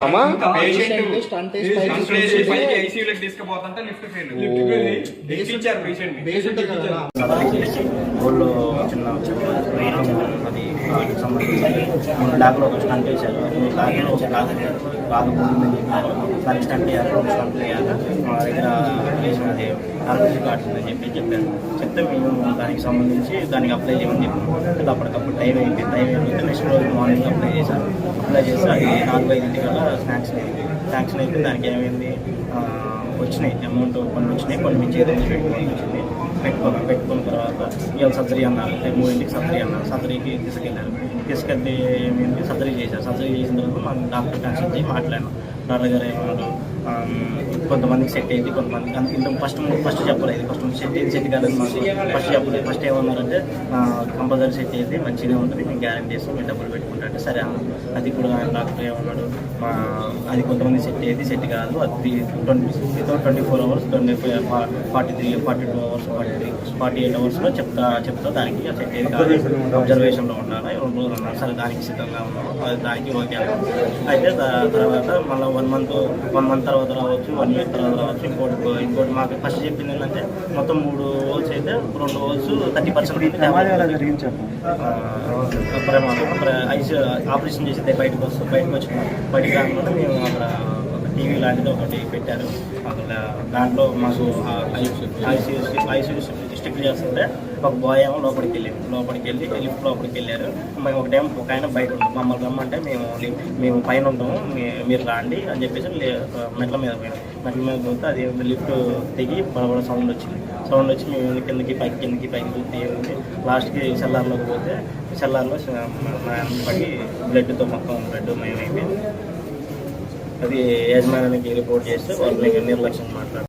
ఊళ్ళో చిన్న అది సంబంధించి డాక్లో ఒక స్టంట్ వేశారు. డాక్లో బాగా పోతుందని చెప్పారు. దానికి స్టంట్ వేయాలి, స్టంట్ వేయాలి, మా దగ్గర అది ఆర్టీసీ కార్డు ఉందని చెప్పారు. చెప్తే మేము దానికి సంబంధించి దానికి అప్లై చేయమని చెప్పాము. అప్పటికప్పుడు టైం అయిపోతే నెక్స్ట్ రోజు మార్నింగ్ అప్లై చేశారు. అప్లై చేసి అది 4-5 కల్లా శాంక్షన్ అయిపోయింది. దానికి ఏమైంది, వచ్చినాయి అమౌంట్ కొన్ని వచ్చినాయి, కొన్ని మీ చేతి నుంచి పెట్టుకున్న తర్వాత ఇవాళ సర్జరీ అన్నారు. 3 సర్జరీ అన్నారు. సర్జరీకి తీసుకెళ్ళి ఏమైంది, సర్జరీ చేశారు. సర్జరీ చేసిన తర్వాత మనం డాక్టర్ కన్సల్ట్ చేసి మాట్లాడాను. డాక్టర్ గారు ఏమన్నారు, కొంతమందికి సెట్ అయింది, కొంతమందికి ఇంత ఫస్ట్ చెప్పలేదు. ఫస్ట్ సెట్ కాలేదు మాకు ఫస్ట్ చెప్పలేదు. ఫస్ట్ ఏమన్నారంటే కంపల్సరీ సెట్ అయింది, మంచిగా ఉంటుంది, మేము గ్యారెంటీ చేస్తాం, మీరు డబ్బులు పెట్టుకుంటే సరే అన్నాం. అది కూడా డాక్టర్ ఏమన్నాడు, అది కొంతమంది సెట్ అయ్యేది, సెట్ కాదు, అది 24 hours 42 hours 48 hours చెప్తా దానికి సెట్ అయ్యేది కాదు, అబ్జర్వేషన్లో ఉండాలి, 2 రోజులు ఉన్నారు. సరే దానికి సిద్ధంగా ఉన్నాము, అది దానికి ఓకే అన్నాం. అయితే తర్వాత మళ్ళీ 1 month తర్వాత రావచ్చు, 1 year తర్వాత రావచ్చు. ఇంకోటి మాకు ఫస్ట్ చెప్పింది ఏంటంటే మొత్తం 3 holes అయితే 2 holes 30% ఆపరేషన్ చేసి బయటకు రాకుండా మేము అక్కడ టీవీ లాంటిది ఒకటి పెట్టారు. అక్కడ దాంట్లో మాకు ఐసీయూ స్టిక్ చేస్తుంటే ఒక బాయ్ ఏమో లోపలికి వెళ్ళి లిఫ్ట్ లోపలికి వెళ్ళారు. మేము ఒక ఆయన బయట ఉంటాం, మమ్మల్ని రమ్మంటే మేము పైన ఉంటాము, మీరు రాండి అని చెప్పేసి మెట్ల మీద పోతే అది లిఫ్ట్ దిగి బడబడ సౌండ్ వచ్చి మేము కిందకి పైకి చూస్తే లాస్ట్కి సెల్లార్లోకి పోతే సెల్లార్లో పడి బ్లడ్తో మొత్తం బ్లడ్ మయమైంది. అది యజమానికి రిపోర్ట్ చేస్తే వాళ్ళు నిర్లక్ష్యం మాట్లాడారు.